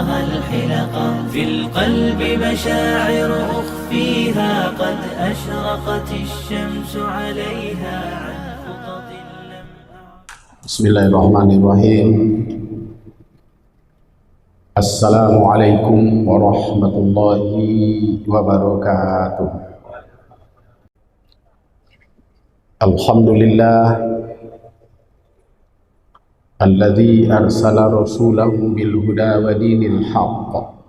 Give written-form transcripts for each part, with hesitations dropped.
الحلقا في القلب مشاعر أخفيها قد أشرقت الشمس عليها عن خطط لم بسم الله الرحمن الرحيم. Assalamualaikum warahmatullahi wabarakatuh. Alhamdulillah alladzi arsala rasulahu bil huda wa dinil haqq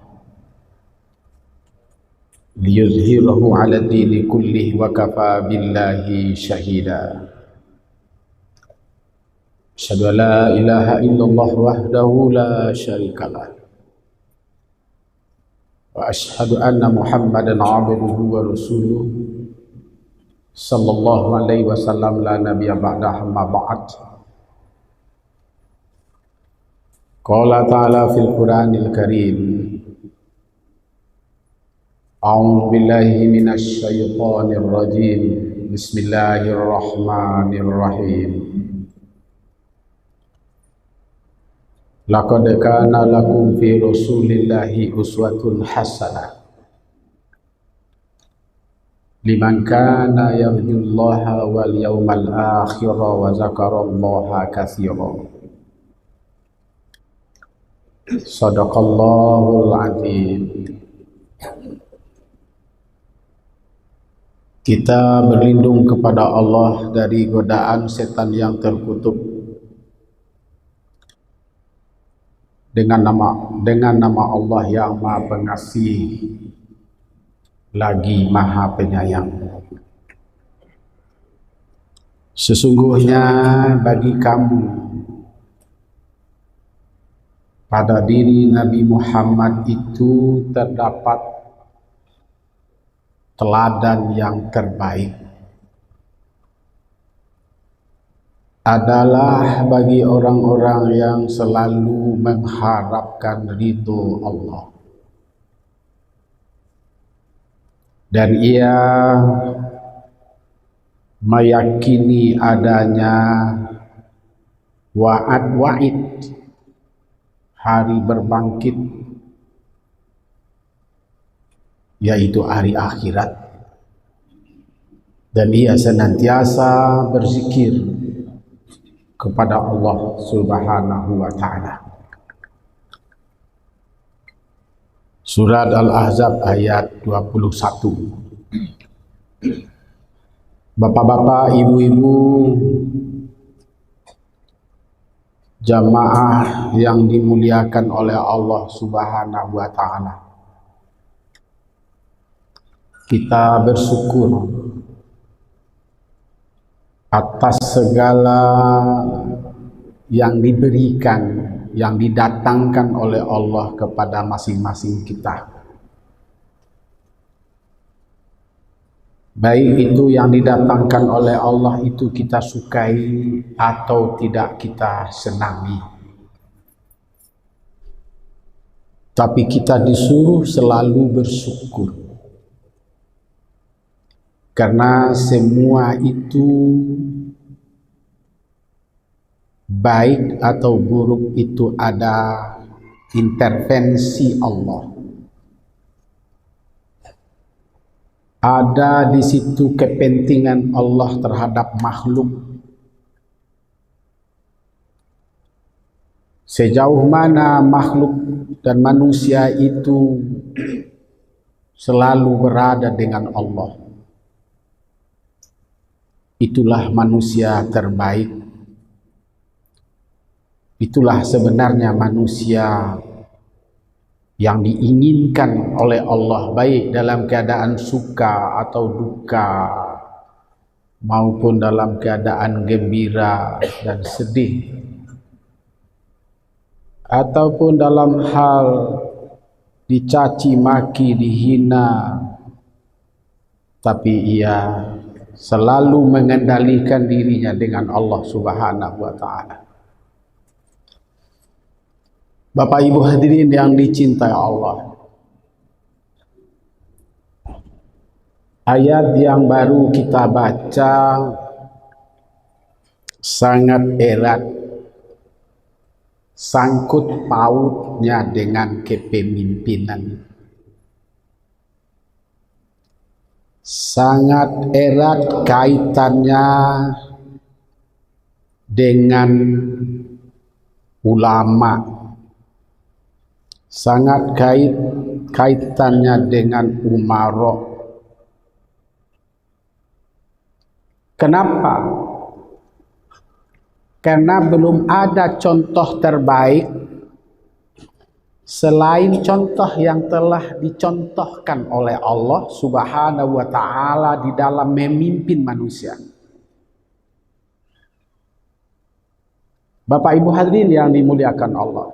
liyuzhirahu 'ala dini kullihi wa kafa billahi shahida. Asyhadu an la ilaha illallah wahdahu la syarikalah wa asyhadu anna Muhammadan 'abduhu wa rasuluh sallallahu alaihi wasallam la nabiyya ba'dahu amma ba'd. Qala ta'ala fil Qur'anil Karim, a'udzu billahi minasy syaithanir rajim. Bismillahirrahmanirrahim. Laqad kana lakum fi rasulillahi uswatun hasanah liman kana yarjullaha wal yawmal akhir wa zakarallaha katsiran. Shadaqallahul azim. Kita berlindung kepada Allah dari godaan setan yang terkutuk dengan nama Allah yang Maha Pengasih lagi Maha Penyayang. Sesungguhnya bagi kamu pada diri Nabi Muhammad itu terdapat teladan yang terbaik, adalah bagi orang-orang yang selalu mengharapkan ridho Allah, dan ia meyakini adanya wa'id hari berbangkit, yaitu hari akhirat, dan ia senantiasa berzikir kepada Allah Subhanahu wa ta'ala. Surat Al-Ahzab ayat 21. Bapak-bapak, ibu-ibu, jamaah yang dimuliakan oleh Allah Subhanahu wa ta'ala, kita bersyukur atas segala yang diberikan, yang didatangkan oleh Allah kepada masing-masing kita. Baik itu yang didatangkan oleh Allah itu kita sukai atau tidak kita senangi, tapi kita disuruh selalu bersyukur, karena semua itu baik atau buruk itu ada intervensi Allah. Ada di situ kepentingan Allah terhadap makhluk. Sejauh mana makhluk dan manusia itu selalu berada dengan Allah, itulah manusia terbaik. Itulah sebenarnya manusia yang diinginkan oleh Allah, baik dalam keadaan suka atau duka, maupun dalam keadaan gembira dan sedih, ataupun dalam hal dicaci maki, dihina, tapi ia selalu mengendalikan dirinya dengan Allah Subhanahu wa ta'ala. Bapak Ibu hadirin yang dicintai Allah, ayat yang baru kita baca sangat erat sangkut pautnya dengan kepemimpinan. Sangat erat kaitannya dengan ulama, sangat kaitannya dengan umara. Kenapa? Karena belum ada contoh terbaik selain contoh yang telah dicontohkan oleh Allah Subhanahu wa ta'ala di dalam memimpin manusia. Bapak Ibu hadirin yang dimuliakan Allah.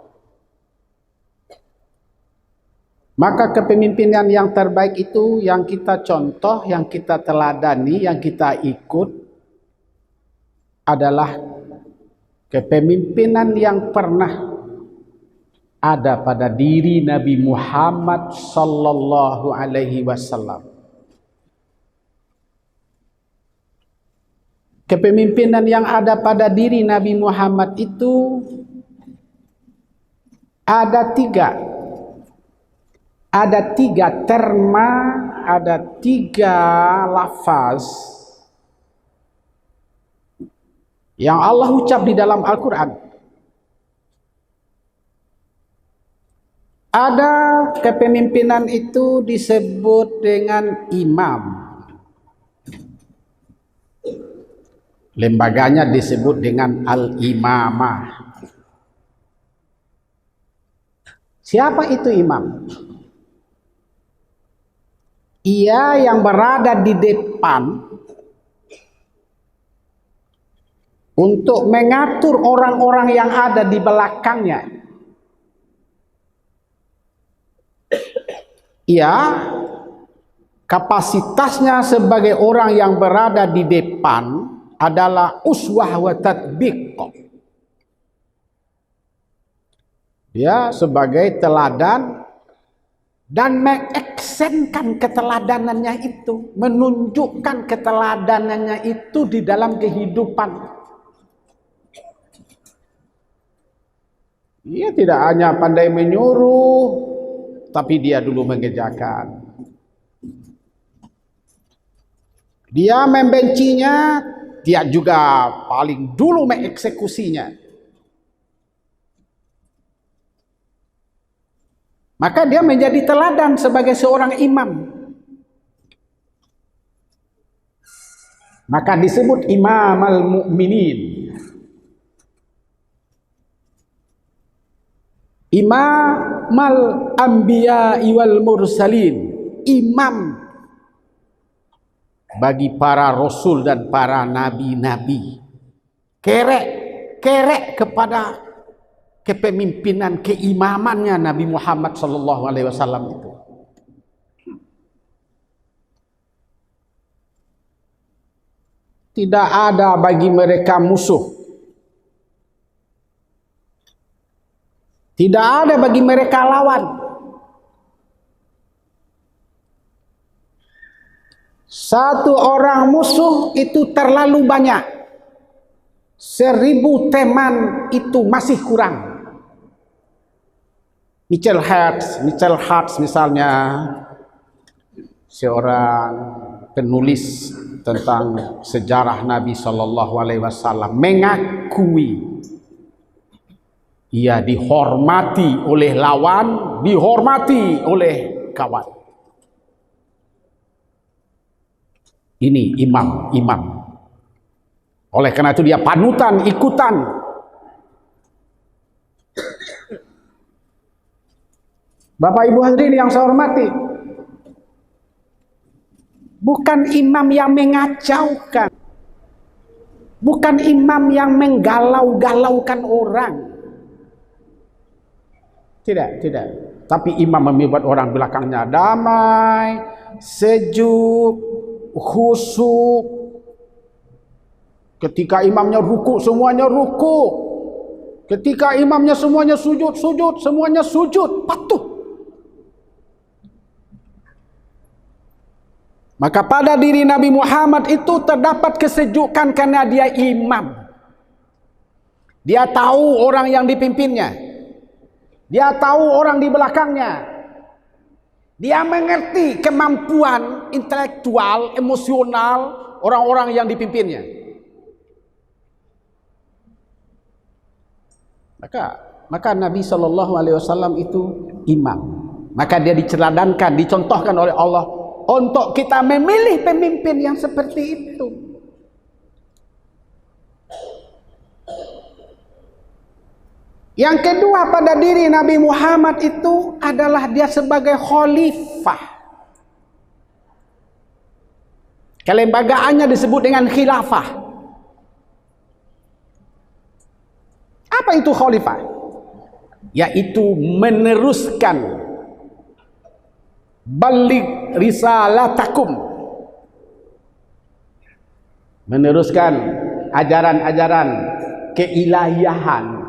Maka kepemimpinan yang terbaik itu yang kita contoh, yang kita teladani, yang kita ikut adalah kepemimpinan yang pernah ada pada diri Nabi Muhammad sallallahu alaihi wasallam. Kepemimpinan yang ada pada diri Nabi Muhammad itu ada tiga. Ada tiga terma, ada tiga lafaz yang Allah ucap di dalam Al-Quran. Ada kepemimpinan itu disebut dengan imam. Lembaganya disebut dengan al-imamah. Siapa itu imam? Ia yang berada di depan untuk mengatur orang-orang yang ada di belakangnya. Ia kapasitasnya sebagai orang yang berada di depan adalah uswah wa tatbiq. Dia sebagai teladan dan mengeksenkan keteladanannya itu, menunjukkan keteladanannya itu di dalam kehidupan. Dia tidak hanya pandai menyuruh, tapi dia dulu mengerjakan. Dia membencinya, dia juga paling dulu mengeksekusinya. Maka dia menjadi teladan sebagai seorang imam. Maka disebut imam al-mu'minin. Imamal anbiya wal mursalin, imam bagi para rasul dan para nabi-nabi. Kerek kepada kepemimpinan, keimamannya Nabi Muhammad sallallahu alaihi wasallam itu. Tidak ada bagi mereka musuh. Tidak ada bagi mereka lawan. Satu orang musuh itu terlalu banyak. 1000 teman itu masih kurang. Michael Hart misalnya, seorang penulis tentang sejarah Nabi Shallallahu Alaihi Wasallam, mengakui ia dihormati oleh lawan, dihormati oleh kawan. Ini imam. Oleh karena itu dia panutan, ikutan. Bapak Ibu hadirin yang saya hormati, bukan imam yang mengacaukan, bukan imam yang menggalau-galaukan orang. Tidak. Tapi imam membuat orang belakangnya damai, sejuk, khusyuk. Ketika imamnya ruku, semuanya ruku. Ketika imamnya semuanya sujud, semuanya sujud, patuh. Maka pada diri Nabi Muhammad itu terdapat kesejukan karena dia imam. Dia tahu orang yang dipimpinnya. Dia tahu orang di belakangnya. Dia mengerti kemampuan intelektual, emosional orang-orang yang dipimpinnya. Maka Nabi SAW itu imam. Maka dia diceladankan, dicontohkan oleh Allah untuk kita memilih pemimpin yang seperti itu. Yang kedua pada diri Nabi Muhammad itu adalah dia sebagai khalifah. Kelembagaannya disebut dengan khilafah. Apa itu khalifah? Yaitu meneruskan baligh risalatakum, meneruskan ajaran-ajaran keilahian,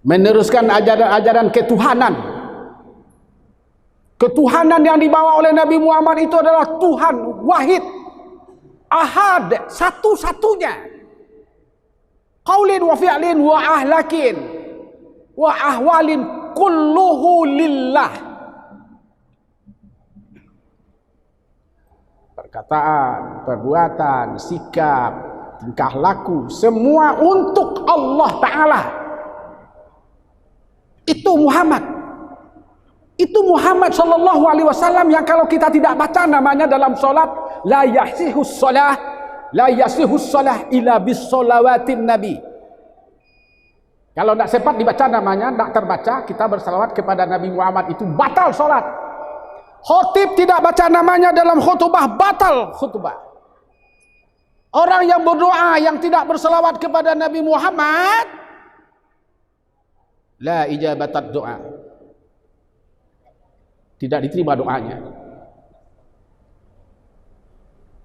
meneruskan ajaran-ajaran ketuhanan. Ketuhanan yang dibawa oleh Nabi Muhammad itu adalah Tuhan wahid, ahad, satu-satunya. Qaulin wa fi'lin wa ahlakin wa ahwalin kulluhu lillah. Perkataan, perbuatan, sikap, tingkah laku, semua untuk Allah Ta'ala. Itu Muhammad. Itu Muhammad sallallahu alaihi wasallam yang kalau kita tidak baca namanya dalam salat, la yasihus salah illa bis salawatin nabi. Kalau tidak sempat dibaca namanya, tidak terbaca, kita bersalawat kepada Nabi Muhammad itu batal salat. Khotib tidak baca namanya dalam khutbah, batal khutbah. Orang yang berdoa yang tidak bersalawat kepada Nabi Muhammad, la ijabatat doa, tidak diterima doanya.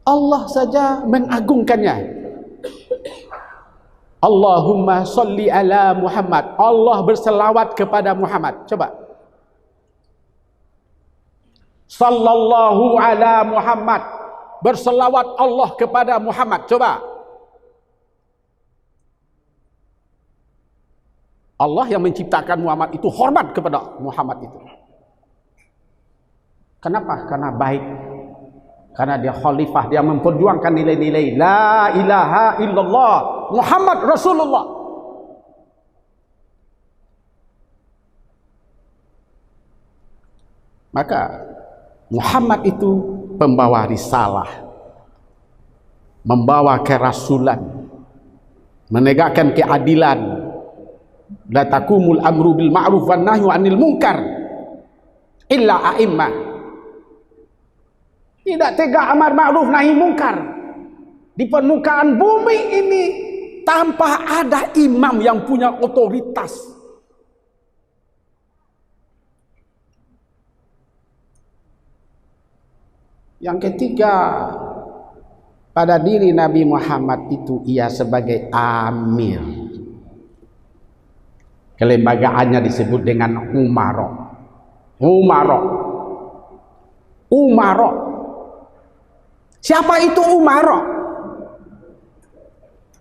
Allah saja mengagungkannya. Allahumma salli ala Muhammad. Allah berselawat kepada Muhammad. Coba. Sallallahu ala Muhammad. Berselawat Allah kepada Muhammad. Coba. Allah yang menciptakan Muhammad itu hormat kepada Muhammad itu. Kenapa? Karena baik. Karena dia khalifah, dia memperjuangkan nilai-nilai la ilaha illallah Muhammad Rasulullah. Maka Muhammad itu pembawa risalah, membawa kerasulan, menegakkan keadilan. La takumul amru bil ma'ruf wan nahyu 'anil munkar illa a'immah. Tidak tegak amar ma'ruf nahi mungkar di permukaan bumi ini tanpa ada imam yang punya otoritas. Yang ketiga pada diri Nabi Muhammad itu ia sebagai amir. Kelembagaannya disebut dengan umaro. Siapa itu umaro?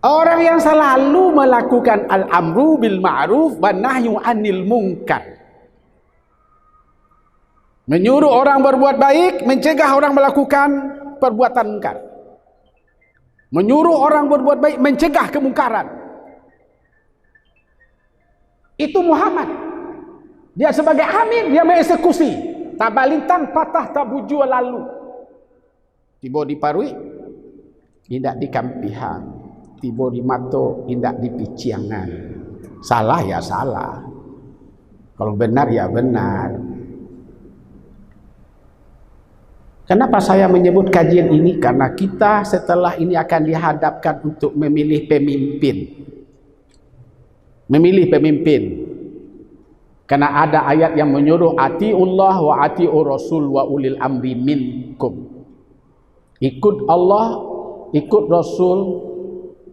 Orang yang selalu melakukan al-amru bil ma'ruf wan nahyu 'anil munkar. Menyuruh orang berbuat baik, mencegah orang melakukan perbuatan munkar. Menyuruh orang berbuat baik, mencegah kemungkaran. Itu Muhammad. Dia sebagai amir, dia mengeksekusi. Tabalintang patah tabuju lalu. Tiba di parui, tidak di kampihan. Tiba di mato, tidak di piciangan. Salah ya salah. Kalau benar ya benar. Kenapa saya menyebut kajian ini? Karena kita setelah ini akan dihadapkan untuk memilih pemimpin. Memilih pemimpin. Karena ada ayat yang menyuruh atiullah wa atiur rasul wa ulil amri minkum. Ikut Allah, ikut Rasul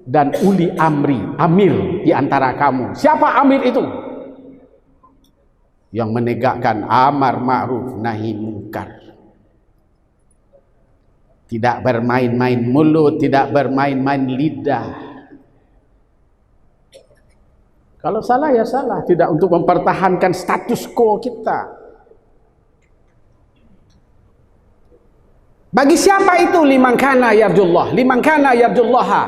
dan uli amri, amir di antara kamu. Siapa amir itu? Yang menegakkan amar ma'ruf nahi munkar. Tidak bermain-main mulut, tidak bermain-main lidah. Kalau salah ya salah, tidak untuk mempertahankan status quo kita. Bagi siapa itu liman kana yarjullah, liman kana yarjullaha?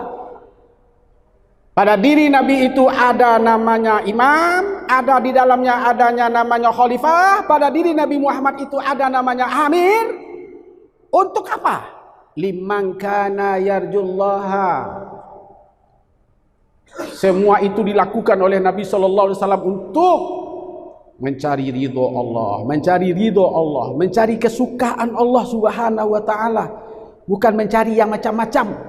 Pada diri Nabi itu ada namanya imam, ada di dalamnya adanya namanya khalifah, pada diri Nabi Muhammad itu ada namanya amir. Untuk apa? Liman kana yarjullaha. Semua itu dilakukan oleh Nabi SAW untuk mencari ridho Allah, mencari ridho Allah, mencari kesukaan Allah Subhanahu wa taala, bukan mencari yang macam-macam.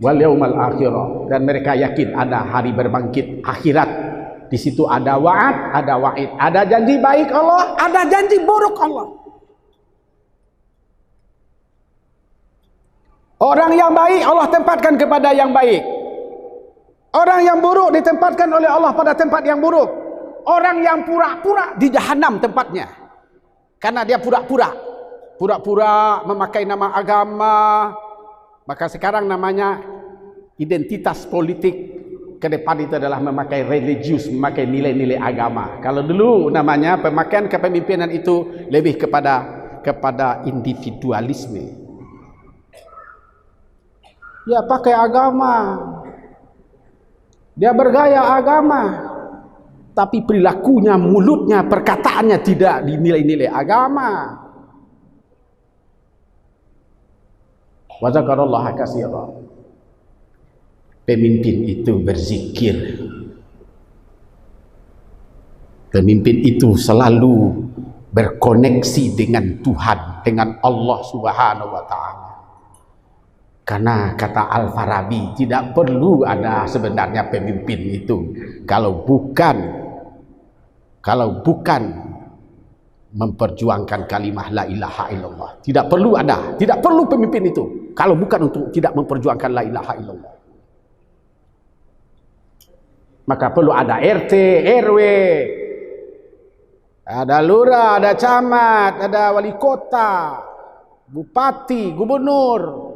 Wal yaumal akhirah, dan mereka yakin ada hari berbangkit akhirat. Di situ ada wa'ad, ada wa'id, ada janji baik Allah, ada janji buruk Allah. Orang yang baik Allah tempatkan kepada yang baik. Orang yang buruk ditempatkan oleh Allah pada tempat yang buruk. Orang yang pura-pura di jahanam tempatnya, karena dia pura-pura memakai nama agama. Maka sekarang namanya identitas politik ke depan itu adalah memakai religius, memakai nilai-nilai agama. Kalau dulu namanya pemakaian kepemimpinan itu lebih kepada individualisme. Dia pakai agama, dia bergaya agama, tapi perilakunya, mulutnya, perkataannya tidak dinilai-nilai agama. Wa zakarallaha katsira. Pemimpin itu berzikir. Pemimpin itu selalu berkoneksi dengan Tuhan, dengan Allah Subhanahu wa taala. Karena kata Al-Farabi, tidak perlu ada sebenarnya pemimpin itu kalau bukan memperjuangkan kalimah la ilaha illallah. Tidak perlu ada, tidak perlu pemimpin itu kalau bukan untuk tidak memperjuangkan la ilaha illallah. Maka perlu ada RT, RW, ada lurah, ada camat, ada wali kota, bupati, gubernur,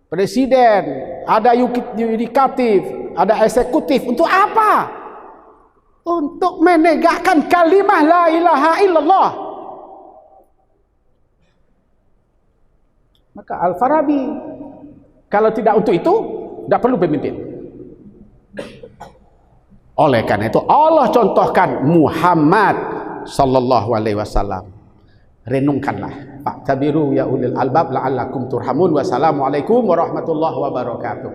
presiden, ada yudikatif, ada eksekutif. Untuk apa? Untuk menegakkan kalimah la ilaha illallah. Maka Al-Farabi, kalau tidak untuk itu, tidak perlu pemimpin. Oleh karena itu Allah contohkan Muhammad sallallahu alaihi wasallam. Renungkanlah. Fa'tabiru ya ulil albab la'allakum turhamun. Wassalamualaikum warahmatullahi wabarakatuh.